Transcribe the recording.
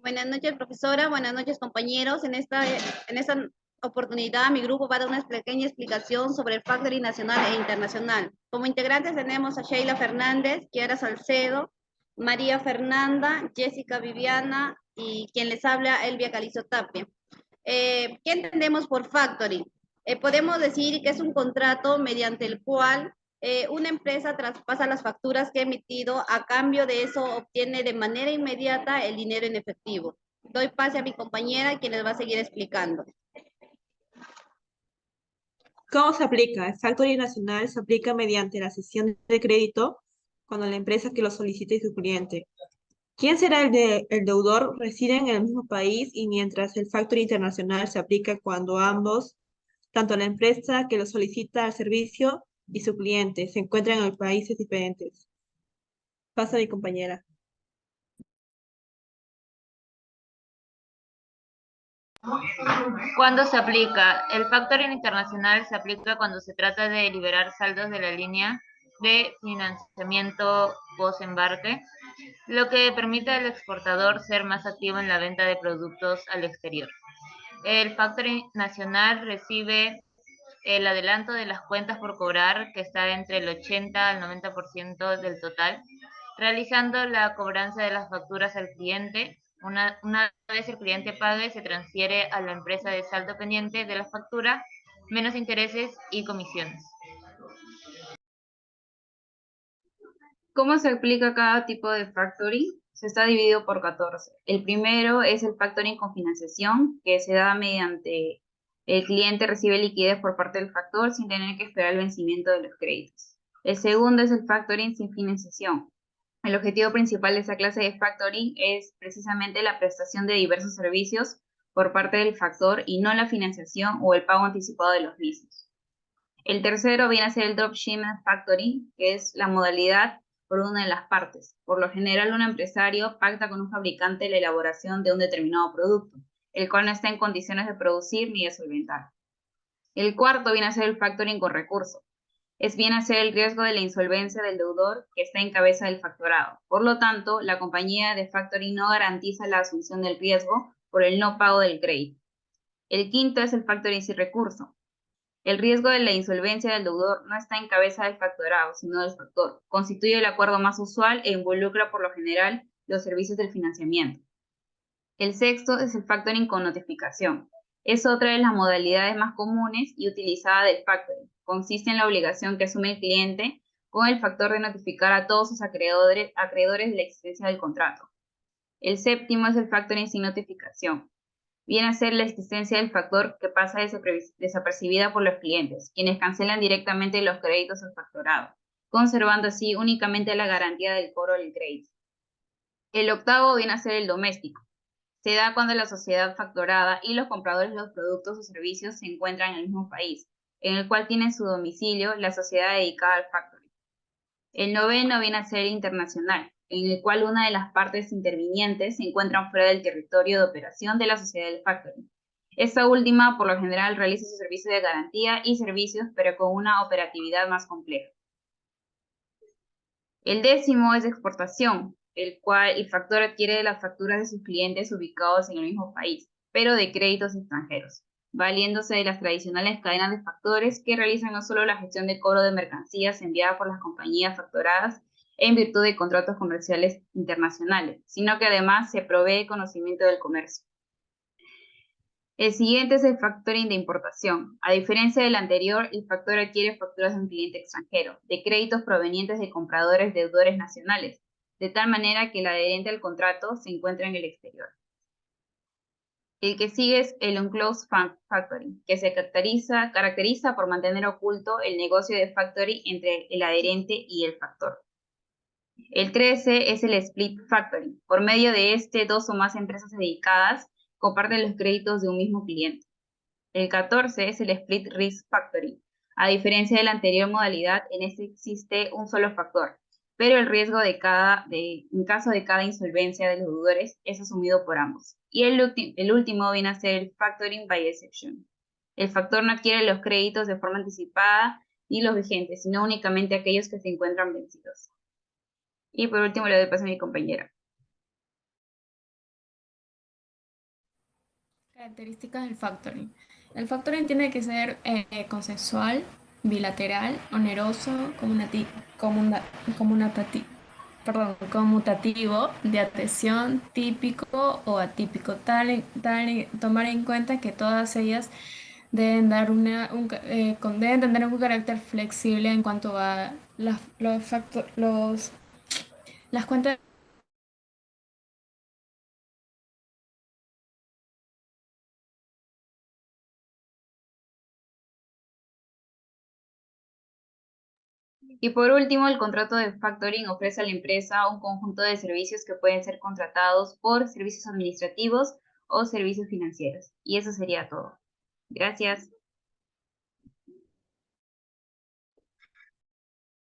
Buenas noches, profesora. Buenas noches, compañeros. En esta oportunidad, mi grupo va a dar una pequeña explicación sobre el factoring nacional e internacional. Como integrantes tenemos a Sheila Fernández, Kiara Salcedo, María Fernanda, Jessica Viviana y quien les habla, Elvia Calizo Tapia. ¿Qué entendemos por factoring? Podemos decir que es un contrato mediante el cual una empresa traspasa las facturas que ha emitido, a cambio de eso obtiene de manera inmediata el dinero en efectivo. Doy pase a mi compañera, quien les va a seguir explicando. ¿Cómo se aplica? El factoring nacional se aplica mediante la cesión de crédito cuando la empresa que lo solicite y su cliente. ¿Quién será el deudor? Reside en el mismo país y mientras el factoring internacional se aplica cuando ambos, tanto la empresa que lo solicita al servicio y su cliente, se encuentran en países diferentes. Pasa mi compañera. ¿Cuándo se aplica? El factoring internacional se aplica cuando se trata de liberar saldos de la línea de financiamiento post-embarque, lo que permite al exportador ser más activo en la venta de productos al exterior. El factoring nacional recibe el adelanto de las cuentas por cobrar, que está entre el 80 al 90% del total, realizando la cobranza de las facturas al cliente. Una vez el cliente pague, se transfiere a la empresa de saldo pendiente de la factura, menos intereses y comisiones. ¿Cómo se aplica cada tipo de factoring? Se está dividido por 14. El primero es el factoring con financiación, que se da mediante el cliente recibe liquidez por parte del factor sin tener que esperar el vencimiento de los créditos. El segundo es el factoring sin financiación. El objetivo principal de esta clase de factoring es precisamente la prestación de diversos servicios por parte del factor y no la financiación o el pago anticipado de los mismos. El tercero viene a ser el dropshipment factoring, que es la modalidad por una de las partes. Por lo general, un empresario pacta con un fabricante la elaboración de un determinado producto, el cual no está en condiciones de producir ni de solventar. El cuarto viene a ser el factoring con recurso. Viene a ser el riesgo de la insolvencia del deudor que está en cabeza del factorado. Por lo tanto, la compañía de factoring no garantiza la asunción del riesgo por el no pago del crédito. El quinto es el factoring sin recurso. El riesgo de la insolvencia del deudor no está en cabeza del factorado, sino del factor. Constituye el acuerdo más usual e involucra por lo general los servicios del financiamiento. El sexto es el factoring con notificación. Es otra de las modalidades más comunes y utilizada del factoring. Consiste en la obligación que asume el cliente con el factor de notificar a todos sus acreedores de la existencia del contrato. El séptimo es el factoring sin notificación. Viene a ser la existencia del factor que pasa desapercibida por los clientes, quienes cancelan directamente los créditos al factorado, conservando así únicamente la garantía del cobro del crédito. El octavo viene a ser el doméstico. Se da cuando la sociedad factorada y los compradores de los productos o servicios se encuentran en el mismo país, en el cual tiene su domicilio la sociedad dedicada al factoring. El noveno viene a ser el internacional, en el cual una de las partes intervinientes se encuentran fuera del territorio de operación de la sociedad del factoring. Esta última, por lo general, realiza su servicio de garantía y servicios, pero con una operatividad más compleja. El décimo es de exportación, el cual el factor adquiere las facturas de sus clientes ubicados en el mismo país, pero de créditos extranjeros, valiéndose de las tradicionales cadenas de factores que realizan no solo la gestión de cobro de mercancías enviadas por las compañías factoradas en virtud de contratos comerciales internacionales, sino que además se provee conocimiento del comercio. El siguiente es el factoring de importación. A diferencia del anterior, el factor adquiere facturas de un cliente extranjero, de créditos provenientes de compradores deudores nacionales, de tal manera que el adherente al contrato se encuentra en el exterior. El que sigue es el unclosed factoring, que se caracteriza por mantener oculto el negocio de factoring entre el adherente y el factor. El 13 es el split factoring. Por medio de este, dos o más empresas dedicadas comparten los créditos de un mismo cliente. El 14 es el split risk factoring. A diferencia de la anterior modalidad, en este existe un solo factor, pero el riesgo en caso de cada insolvencia de los deudores es asumido por ambos. Y el último viene a ser el factoring by exception. El factor no adquiere los créditos de forma anticipada ni los vigentes, sino únicamente aquellos que se encuentran vencidos. Y por último le doy paso a mi compañera. Características del factoring. El factoring tiene que ser consensual, bilateral, oneroso, conmutativo, de adhesión, típico o atípico. Tomar en cuenta que todas ellas deben deben tener un carácter flexible en cuanto a las cuentas. Y por último, el contrato de factoring ofrece a la empresa un conjunto de servicios que pueden ser contratados por servicios administrativos o servicios financieros. Y eso sería todo. Gracias.